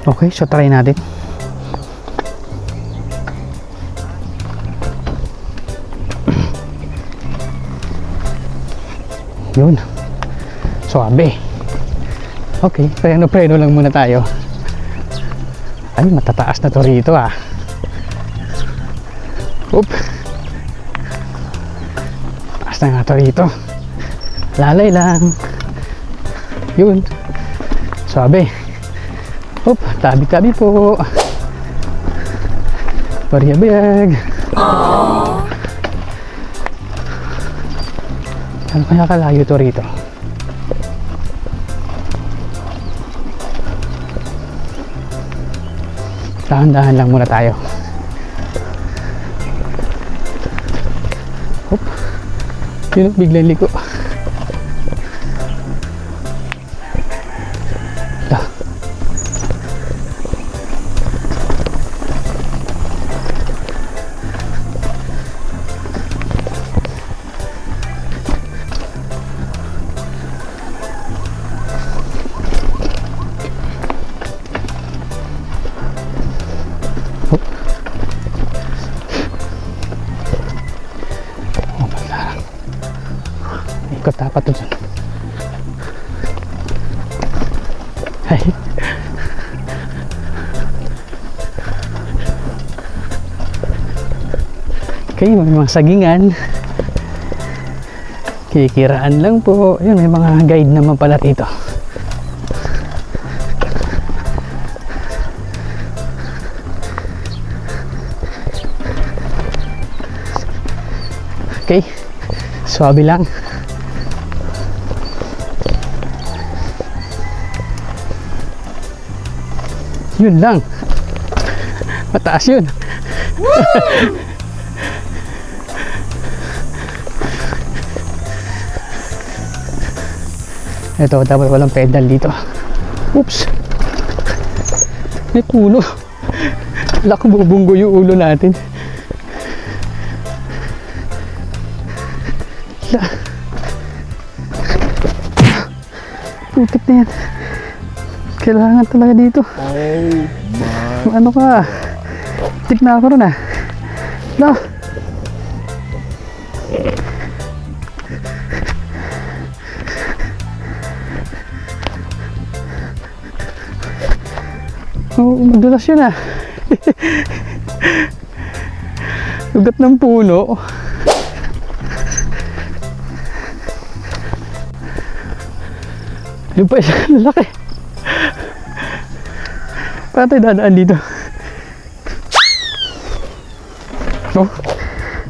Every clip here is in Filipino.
Okay, so try natin. Yun. Suabe. Okay, preno lang muna tayo. Ay, matataas na to rito ah. Oop. Taas na nga to rito. Lalay lang. Yun. Suabe. Oop, tabi-tabi po. Bariyabiyag. Ano kaya kalayo to rito? Dahan-dahan lang muna tayo. Oop. Yun, biglang liko. Ikot dapat to dyan. Ay. Okay, may mga sagingan. Kikiraan lang po. Ayun, may mga guide naman pala rito. Okay, suwabe lang. Yun lang. Mataas yun. Ito, dapat walang pedal dito. Oops. May puno. Wala kong bubunggo yung ulo natin. Wala. Putik na yan. Kailangan talaga dito. Oh my. Ano ka? Tik na ako rin ah. No. Oh, madulas yun ah. Ugat ng puno. Yung pa isa lalaki. Paano tayo dadaan dito? Oh,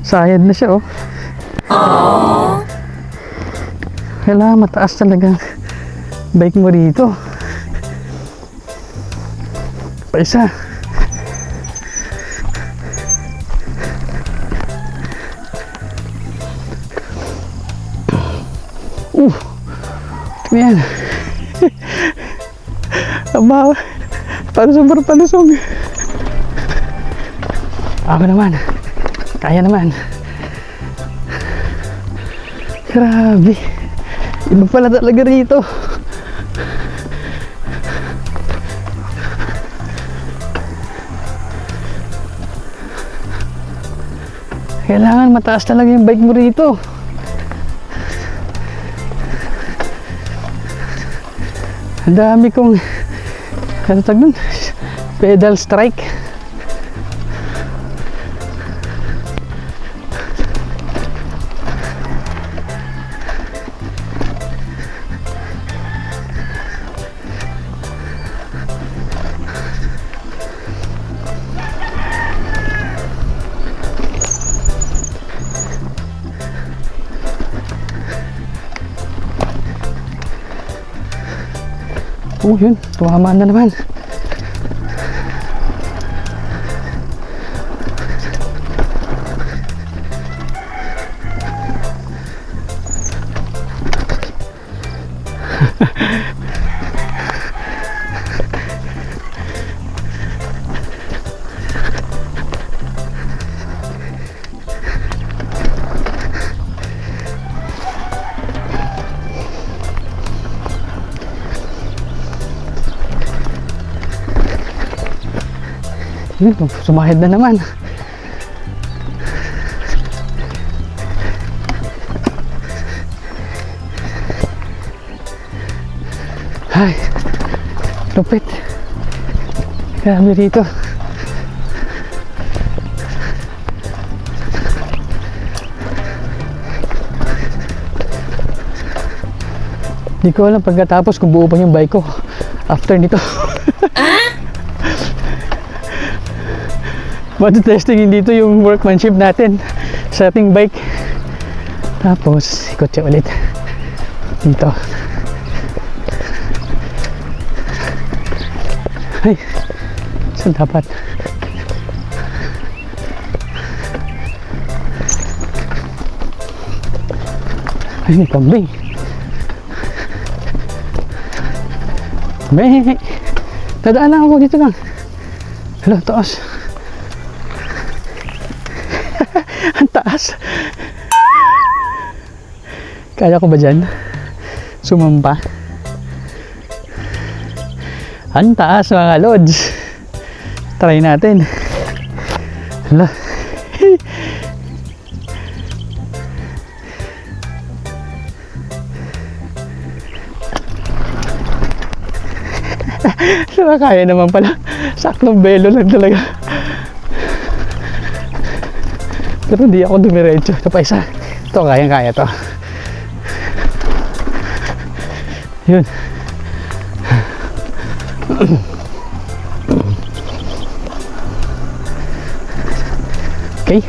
sayad na siya oh. Kailangan mataas talaga bike mo dito. Pa isa. Yan. Aba, palusong. Ako naman. Kaya naman. Grabe. Iba pala talaga rito. Kailangan mataas talaga yung bike mo rito. Ang dami kong ano tawag nun? Pedal strike. Oh, yun. Tumama na naman. Yun, sumahid na naman. Ay, lupit. Grabe rito. Hindi ko alam pagkatapos kung buo pa yung bike ko after nito. Matutestingin dito yung workmanship natin sa ating bike. Tapos ikot siya ulit dito. Ay, saan dapat? Ay, may kambing. May dadaan lang ako dito lang. Hello, taas. Ang taas. Kaya ko ba dyan? Sumampa. Ang taas mga lods. Try natin. Hala. Kaya naman pala. Saktong belo lang talaga. Pero hindi ako dumiretso. Ito pa isa. Ito kaya to. Yun. Okay.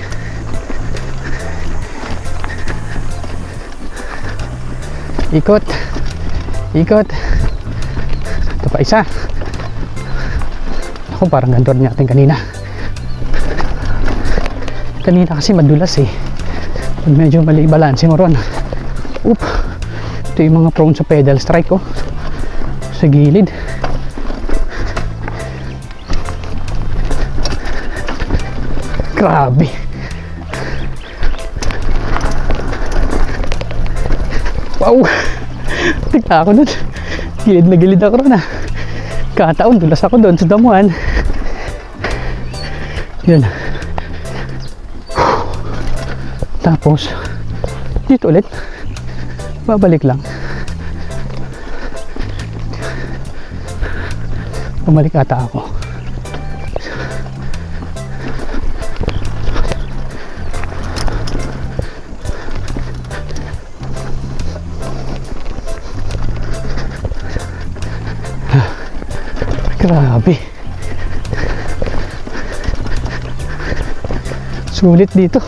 Ikot. Ikot. Ito pa isa. Ako parang ganito rin natin kanina. Kanina kasi madulas eh. Pag medyo mali balance mo ron. Oop. Ito yung mga prone sa pedal strike ko. Sa gilid. Grabe. Wow. Tigla ako nun. Gilid na gilid ako ron ah. Kataon, dulas ako doon sa damuhan. Yun. Tapos dito ulit. Babalik lang. Bumalik ata ako. Grabe. Sulit dito.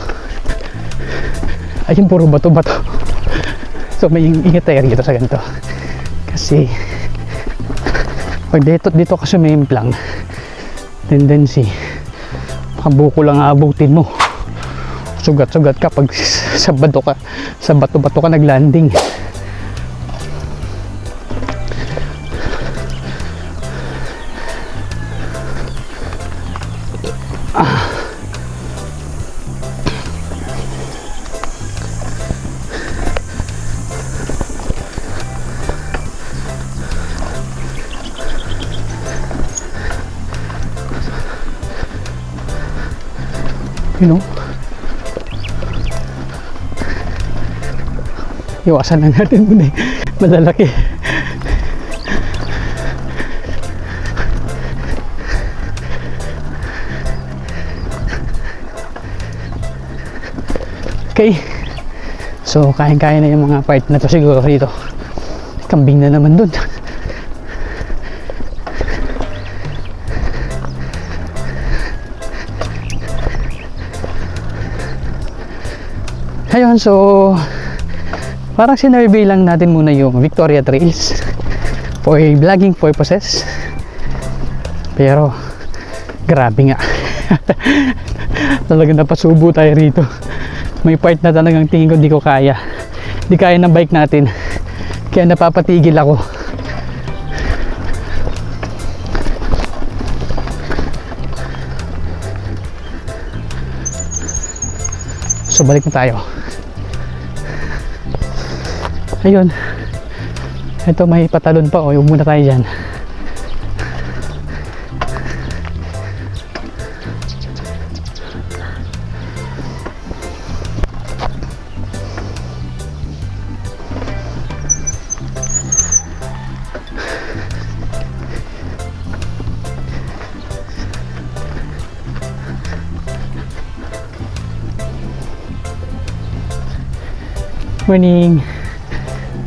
Ayun, puro bato-bato. So may ingat tayo rito sa ganito. Kasi pag dito ka sumimplang, tendency makabuko lang aabutin mo. Sugat-sugat ka pag sa bato-bato ka naglanding. You know, iwasan lang natin muna eh. Malalaki. Okay, so kain-kain na yung mga part na to siguro dito. Kambing na naman dun. Ayun, so parang sinurvey lang natin muna yung Victoria Trails for vlogging purposes. Pero grabe nga. Talagang napasubo tayo rito. May part na talagang tingin ko di ko kaya. Di kaya ng bike natin. Kaya napapatigil ako. So balik na tayo. Ayun. Ito may patalon pa. O, yung muna tayo dyan. Morning.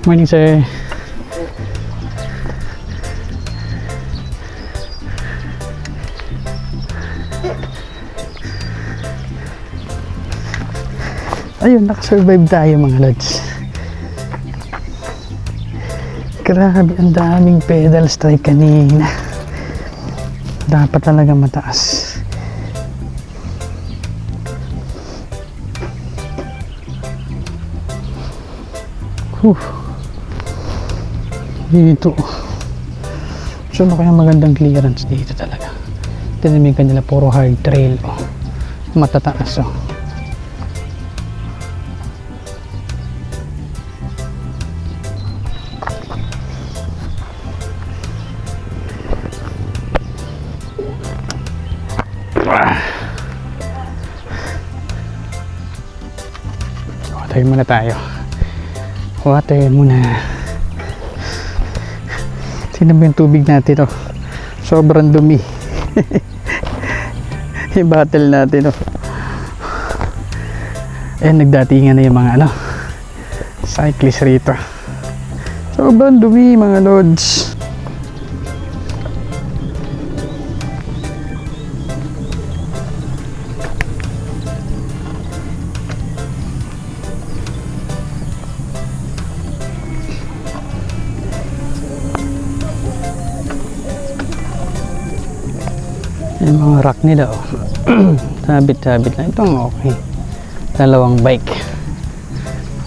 Morning, sir. Ayun, nakasurvive tayo mga lods. Grabe, ang daming pedal strike kanina. Dapat talaga mataas. Dito. So, ano kaya magandang clearance dito talaga? Tinamig kanila, puro hard trail. Oh. Matataas, oh. Water muna tayo. Water muna. Tingnan mo yung tubig natin, oh. Sobrang dumi. Yung bottle natin, oh. Ayan, nagdatingan na yung mga cyclist rito. Sobrang dumi mga lods. Yung mga rack nila, oh. Sabit-sabit lang. Itong okay. Dalawang bike.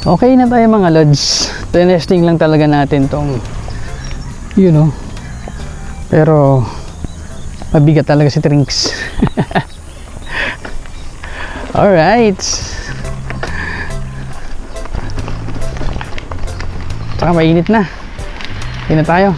Okay na tayo mga lods. Tinesting lang talaga natin tong, you know. Pero mabigat talaga si Trinks. Alright. Saka mainit na. Hindi na tayo.